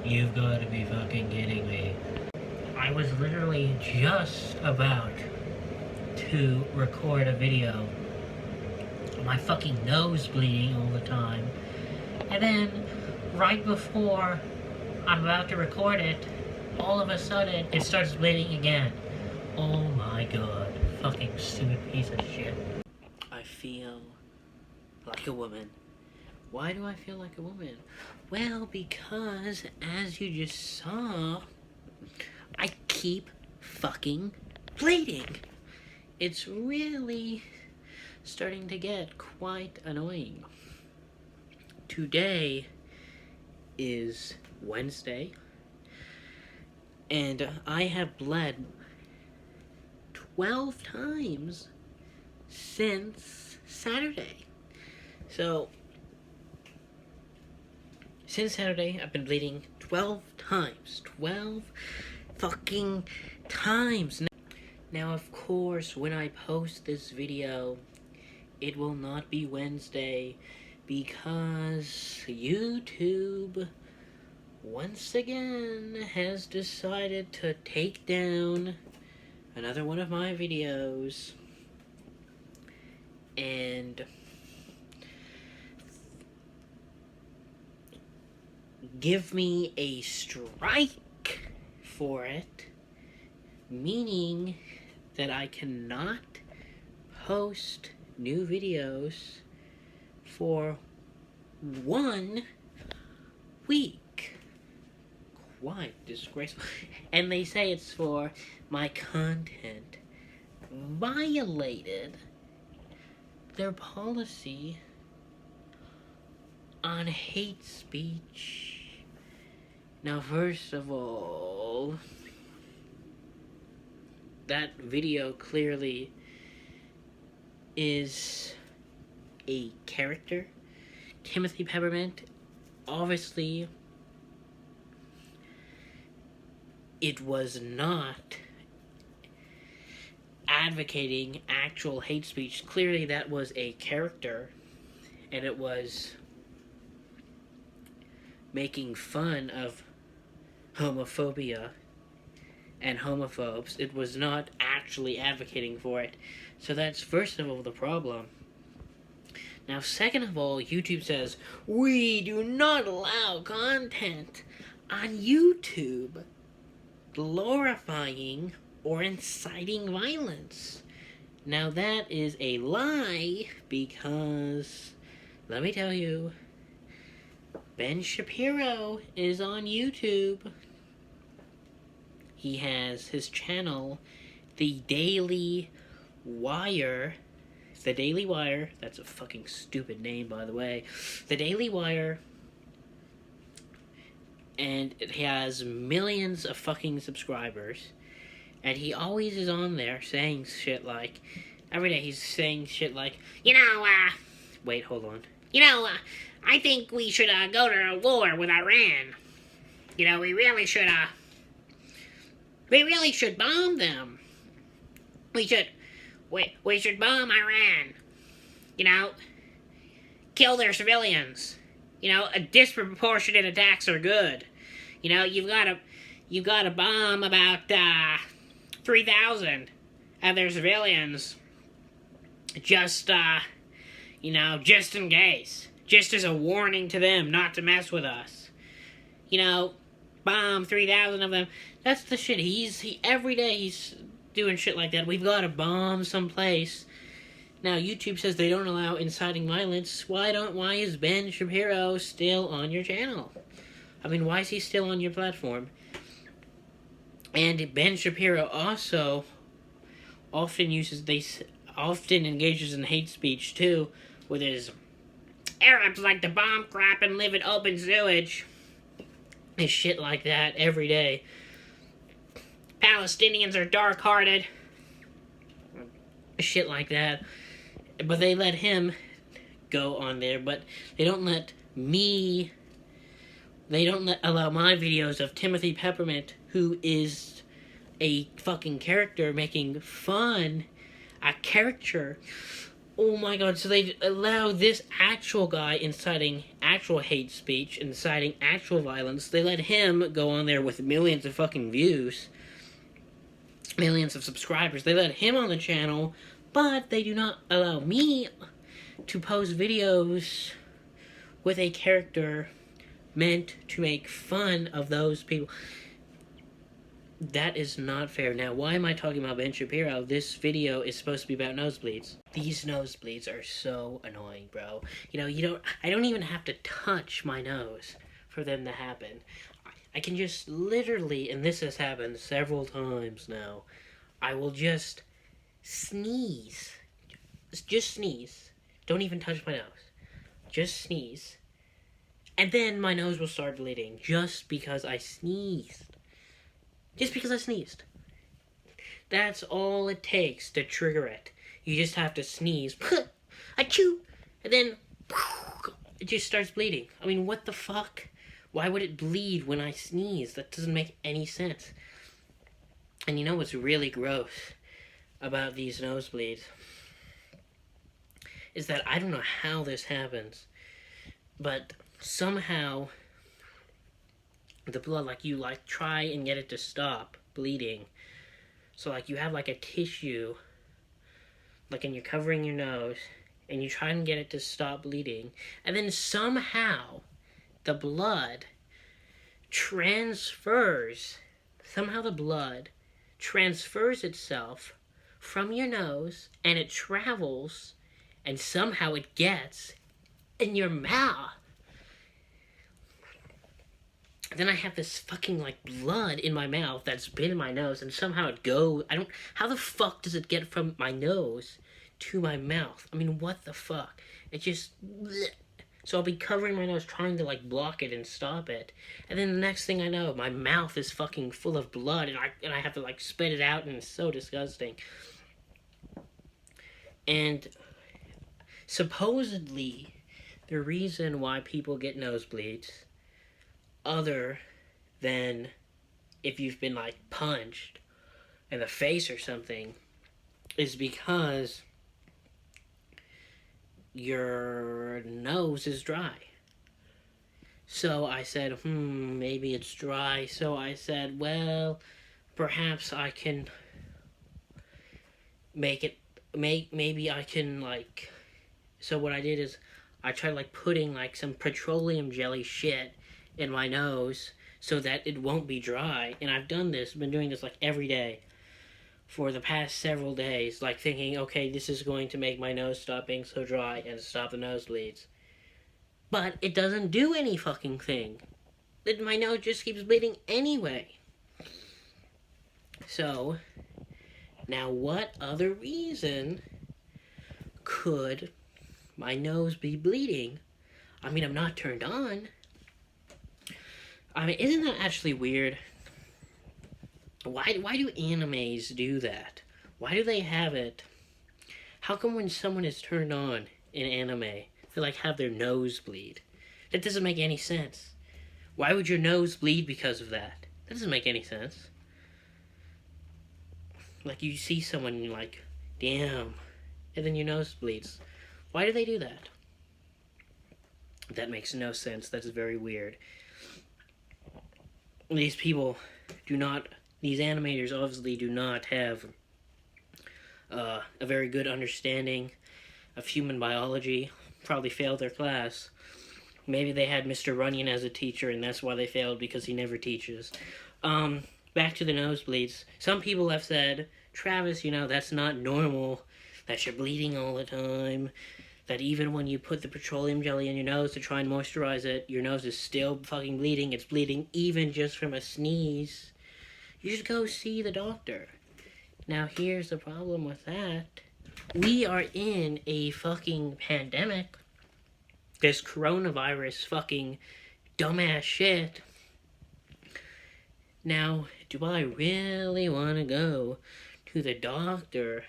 You've got to be fucking kidding me. I was literally just about to record a video. My fucking nose bleeding all the time. And then, right before I'm about to record it, all of a sudden, it starts bleeding again. Oh my god. Fucking stupid piece of shit. I feel like a woman. Why do I feel like a woman? Well, because, as you just saw, I keep fucking bleeding. It's really starting to get quite annoying. Today is Wednesday, and I have bled 12 times since Saturday. So, since Saturday, I've been bleeding 12 times. 12 fucking times. Now, of course, when I post this video, it will not be Wednesday because YouTube, once again, has decided to take down another one of my videos and give me a strike for it, meaning that I cannot post new videos for 1 week. Quite disgraceful. And they say it's for my content violated their policy on hate speech. Now, first of all, that video clearly is a character. Timothy Peppermint, obviously, it was not advocating actual hate speech. Clearly that was a character, and it was making fun of homophobia and homophobes. It was not actually advocating for it. So that's first of all the problem. Now, second of all, YouTube says, we do not allow content on YouTube glorifying or inciting violence. Now, that is a lie because, let me tell you, Ben Shapiro is on YouTube. He has his channel, The Daily Wire. The Daily Wire, that's a fucking stupid name, by the way. The Daily Wire, and it has millions of fucking subscribers, and he always is on there saying shit like, every day he's saying shit like, wait, hold on. I think we should go to a war with Iran. We really should bomb them. We should bomb Iran. Kill their civilians. A disproportionate attacks are good. You've got to bomb about 3,000 of their civilians. Just in case. Just as a warning to them not to mess with us. Bomb 3,000 of them. That's the shit. He every day he's doing shit like that. We've got to bomb someplace. Now, YouTube says they don't allow inciting violence. Why is Ben Shapiro still on your channel? Why is he still on your platform? And Ben Shapiro also often engages in hate speech too, with his Arabs like to bomb crap and live in open sewage. And shit like that every day. Palestinians are dark-hearted. Shit like that. But they let him go on there, but they don't allow my videos of Timothy Peppermint, who is a fucking character making fun, a caricature Oh my god, so they allow this actual guy inciting actual hate speech, inciting actual violence. They let him go on there with millions of fucking views, millions of subscribers. They let him on the channel, but they do not allow me to post videos with a character meant to make fun of those people. That is not fair. Now, why am I talking about Ben Shapiro? This video is supposed to be about nosebleeds. These nosebleeds are so annoying, bro. I don't even have to touch my nose for them to happen. I can just literally, and this has happened several times now, I will just sneeze. Just sneeze. Don't even touch my nose. Just sneeze. And then my nose will start bleeding just because I sneezed. Just because I sneezed. That's all it takes to trigger it. You just have to sneeze. Achoo! And then it just starts bleeding. I mean, what the fuck? Why would it bleed when I sneeze? That doesn't make any sense. And you know what's really gross about these nosebleeds? Is that I don't know how this happens, but somehow the blood, you try and get it to stop bleeding. So you have a tissue, and you're covering your nose, and you try and get it to stop bleeding, and then somehow the blood transfers itself from your nose, and it travels, and somehow it gets in your mouth. Then I have this fucking blood in my mouth that's been in my nose, and somehow it goes. How the fuck does it get from my nose to my mouth? I mean, what the fuck? It just, bleh. So I'll be covering my nose trying to block it and stop it, and then the next thing I know, my mouth is fucking full of blood, and I have to spit it out, and it's so disgusting. And supposedly, the reason why people get nosebleeds, other than if you've been punched in the face or something, is because your nose is dry. So I said, maybe it's dry. So I said, well, perhaps I can maybe I can so what I did is I tried putting some petroleum jelly shit in my nose so that it won't be dry. And I've been doing this every day for the past several days, thinking, okay, this is going to make my nose stop being so dry and stop the nosebleeds. But it doesn't do any fucking thing. My nose just keeps bleeding anyway. So, now what other reason could my nose be bleeding? I mean, I'm not turned on. I mean, isn't that actually weird? Why do animes do that? Why do they have it? How come when someone is turned on in anime, they have their nose bleed? That doesn't make any sense. Why would your nose bleed because of that? That doesn't make any sense. You see someone and you're damn, and then your nose bleeds. Why do they do that? That makes no sense. That's very weird. These animators obviously do not have a very good understanding of human biology. Probably failed their class. Maybe they had Mr. Runyon as a teacher, and that's why they failed, because he never teaches. Back to the nosebleeds. Some people have said, Travis, that's not normal, that you're bleeding all the time, that even when you put the petroleum jelly in your nose to try and moisturize it, your nose is still fucking bleeding. It's bleeding even just from a sneeze. You should go see the doctor. Now, here's the problem with that. We are in a fucking pandemic. This coronavirus fucking dumbass shit. Now, do I really want to go to the doctor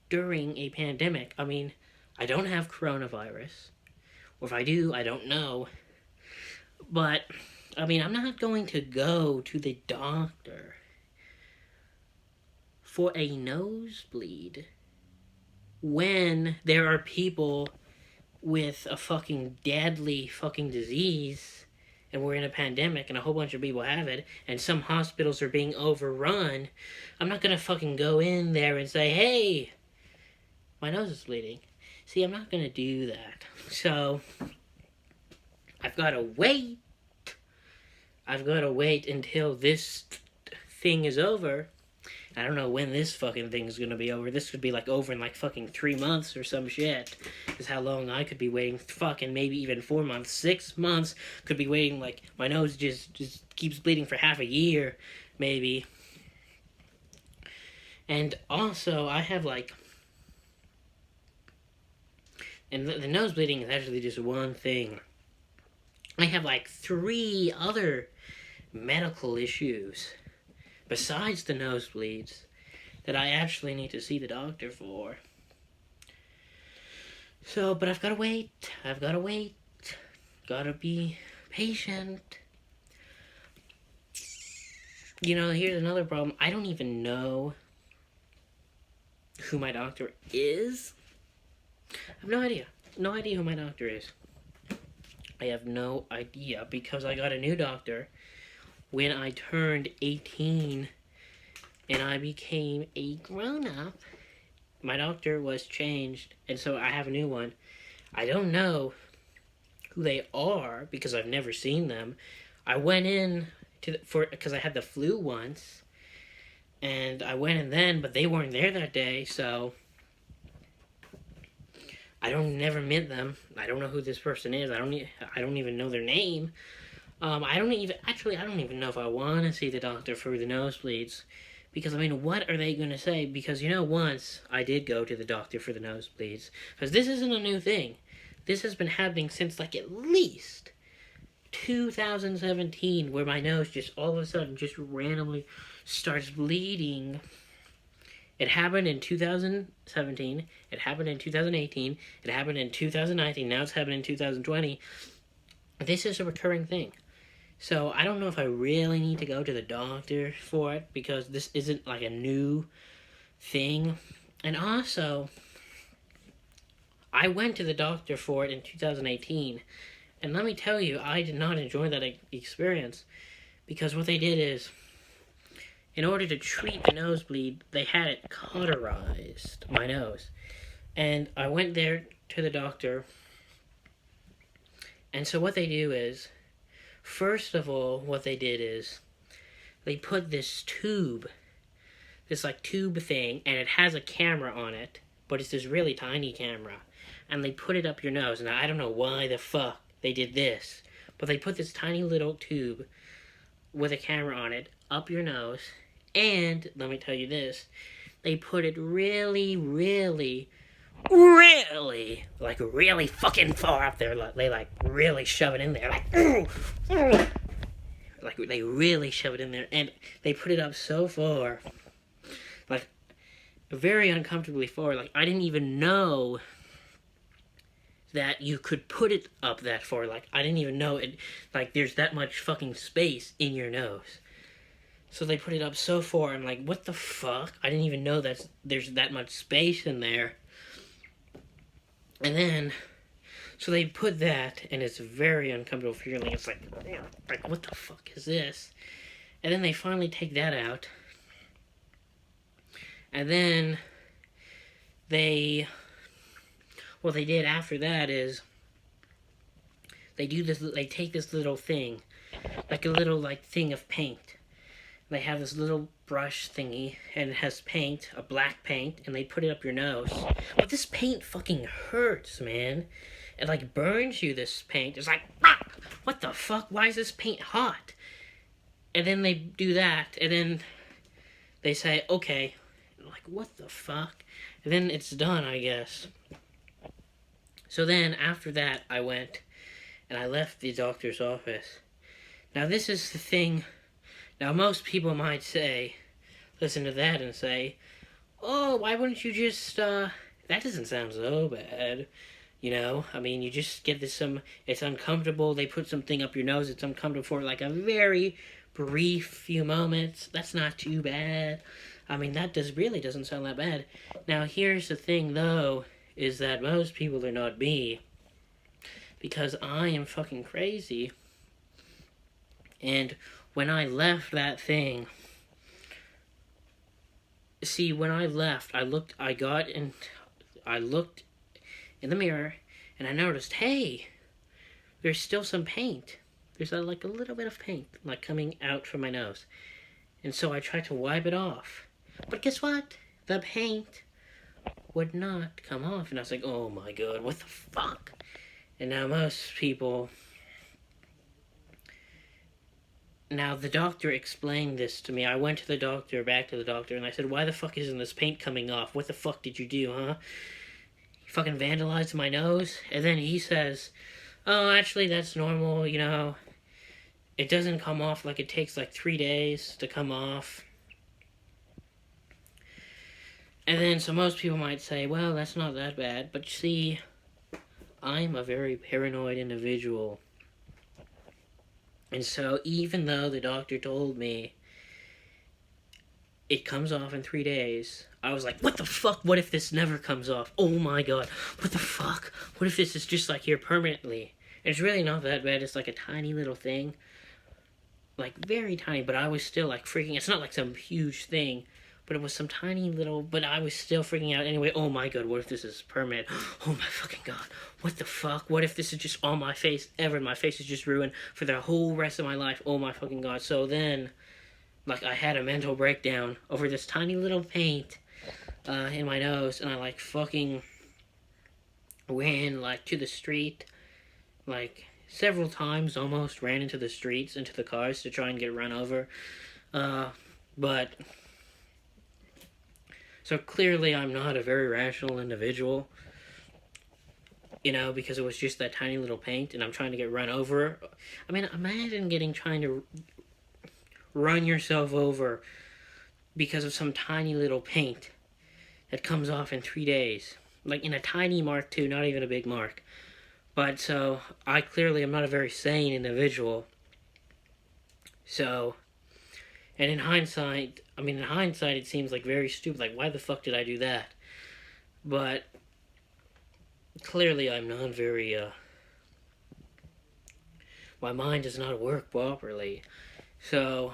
during a pandemic? I mean, I don't have coronavirus. Or if I do, I don't know. But, I mean, I'm not going to go to the doctor for a nosebleed when there are people with a fucking deadly fucking disease, and we're in a pandemic and a whole bunch of people have it, and some hospitals are being overrun, I'm not gonna fucking go in there and say, hey, my nose is bleeding. See, I'm not gonna do that. So, I've gotta wait. I've gotta wait until this thing is over. I don't know when this fucking thing is gonna be over. This could be like over in like fucking 3 months or some shit. Is how long I could be waiting. Fucking maybe even 4 months, 6 months. Could be waiting like my nose just keeps bleeding for half a year, maybe. And also I have like, and the nose bleeding is actually just one thing. I have like 3 other medical issues besides the nosebleeds that I actually need to see the doctor for. So, but I've got to wait. Gotta be patient. You know, here's another problem. I don't even know who my doctor is. I have no idea. No idea who my doctor is. I have no idea because I got a new doctor when I turned 18 and I became a grown-up. My doctor was changed, and so I have a new one. I don't know who they are because I've never seen them. I went in because I had the flu once, and I went in then, but they weren't there that day, so I never met them. I don't know who this person is. I don't even know their name. I don't even know if I want to see the doctor for the nosebleeds. Because, I mean, what are they going to say? Because, you know, once I did go to the doctor for the nosebleeds. Because this isn't a new thing. This has been happening since, like, at least 2017. Where my nose just all of a sudden just randomly starts bleeding. It happened in 2017. It happened in 2018. It happened in 2019. Now it's happening in 2020. This is a recurring thing. So, I don't know if I really need to go to the doctor for it, because this isn't, like, a new thing. And also, I went to the doctor for it in 2018, and let me tell you, I did not enjoy that experience, because what they did is, in order to treat the nosebleed, they had it cauterized, my nose. And I went there to the doctor, and so what they do is, first of all, what they did is, they put this tube, this like tube thing, and it has a camera on it, but it's this really tiny camera, and they put it up your nose. Now, I don't know why the fuck they did this, but they put this tiny little tube with a camera on it up your nose, and, let me tell you this, they put it really, like really fucking far up there. They like really shove it in there, like they really shove it in there, and they put it up so far, like very uncomfortably far. Like I didn't even know that you could put it up that far. Like I didn't even know it. Like there's that much fucking space in your nose. So they put it up so far. I'm like, what the fuck? I didn't even know that there's that much space in there. And then, so they put that, and it's a very uncomfortable feeling. It's like, what the fuck is this? And then they finally take that out. And then what they did after that is, they take this little thing, like a little, like, thing of paint. They have this little brush thingy, and it has paint, a black paint, and they put it up your nose. But this paint fucking hurts, man. It, like, burns you, this paint. It's like, ah, what the fuck? Why is this paint hot? And then they do that, and then they say, okay. Like, what the fuck? And then it's done, I guess. So then, after that, I went, and I left the doctor's office. Now, this is the thing. Now, most people might say, listen to that and say, oh, why wouldn't you just, that doesn't sound so bad, you know? I mean, you just get this it's uncomfortable, they put something up your nose, it's uncomfortable for like a very brief few moments, that's not too bad. I mean, that really doesn't sound that bad. Now, here's the thing, though, is that most people are not me. Because I am fucking crazy. And when I left that thing, see, when I left, I looked in the mirror, and I noticed, hey, there's still some paint. There's like a little bit of paint, like coming out from my nose. And so I tried to wipe it off. But guess what? The paint would not come off. And I was like, oh my god, what the fuck? And now most people... Now the doctor explained this to me. I went to the doctor, back to the doctor, and I said, why the fuck isn't this paint coming off? What the fuck did you do, huh? You fucking vandalized my nose? And then he says, oh, actually that's normal, you know. It doesn't come off, like it takes like 3 days to come off. And then, so most people might say, well, that's not that bad. But you see, I'm a very paranoid individual. And so, even though the doctor told me it comes off in 3 days, I was like, what the fuck? What if this never comes off? Oh my god, what the fuck? What if this is just like here permanently? And it's really not that bad. It's like a tiny little thing. Like, very tiny, but I was still, like, freaking... It's not like some huge thing, but it was some tiny little... But I was still freaking out anyway. Oh my god, what if this is permanent? Oh my fucking god, what the fuck? What if this is just on my face ever? My face is just ruined for the whole rest of my life. Oh my fucking god. So then, like, I had a mental breakdown over this tiny little paint in my nose, and I, like, fucking ran, like, to the street, like... several times almost ran into the streets, into the cars to try and get run over. But, so clearly I'm not a very rational individual, you know, because it was just that tiny little paint and I'm trying to get run over. I mean, imagine trying to run yourself over because of some tiny little paint that comes off in 3 days. Like in a tiny mark too, not even a big mark. But so, I clearly am not a very sane individual. So, and in hindsight, it seems like very stupid. Like, why the fuck did I do that? But, clearly I'm not very, my mind does not work properly. So,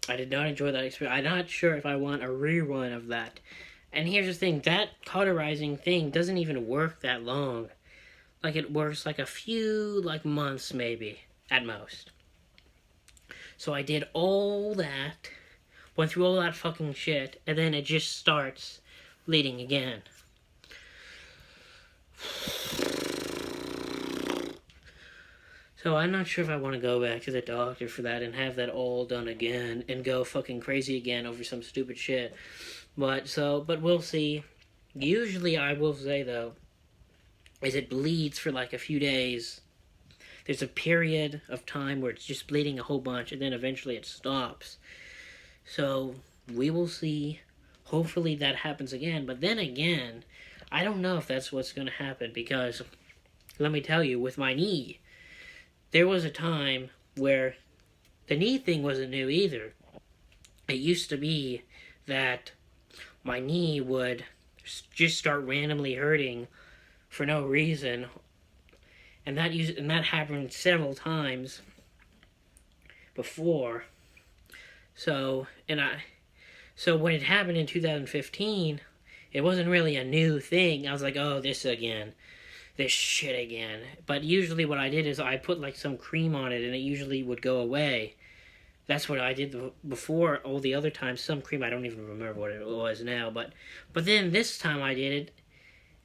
I did not enjoy that experience. I'm not sure if I want a rerun of that. And here's the thing, that cauterizing thing doesn't even work that long. Like, it works like a few, like, months, maybe, at most. So I did all that, went through all that fucking shit, and then it just starts bleeding again. So I'm not sure if I want to go back to the doctor for that and have that all done again and go fucking crazy again over some stupid shit. But we'll see. Usually, I will say, though, is it bleeds for like a few days. There's a period of time where it's just bleeding a whole bunch, and then eventually it stops. So, we will see. Hopefully that happens again. But then again, I don't know if that's what's going to happen, because, let me tell you, with my knee, there was a time where the knee thing wasn't new either. It used to be that my knee would just start randomly hurting for no reason, and that happened several times before. So when it happened in 2015, it wasn't really a new thing. I was like, oh, this shit again. But usually what I did is I put like some cream on it, and it usually would go away. That's what I did before. All the other times, some cream, I don't even remember what it was now. But then this time I did it,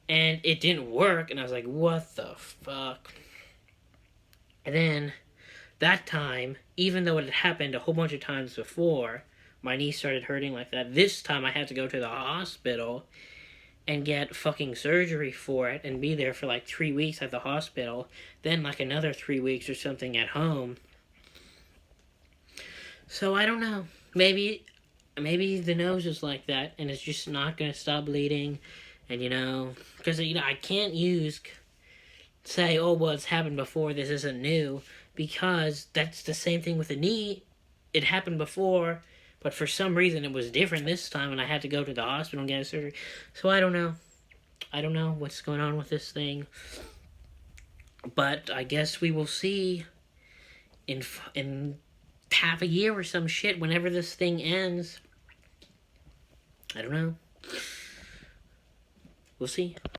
and it didn't work, and I was like, what the fuck? And then, that time, even though it had happened a whole bunch of times before, my knee started hurting like that. This time I had to go to the hospital and get fucking surgery for it, and be there for like 3 weeks at the hospital, then like another 3 weeks or something at home. So I don't know. Maybe the nose is like that, and it's just not going to stop bleeding. And, because, I can't say, oh, well, it's happened before, this isn't new, because that's the same thing with the knee. It happened before, But for some reason, it was different this time, and I had to go to the hospital and get a surgery. So I don't know. I don't know what's going on with this thing. But I guess we will see in half a year or some shit, whenever this thing ends. I don't know. We'll see.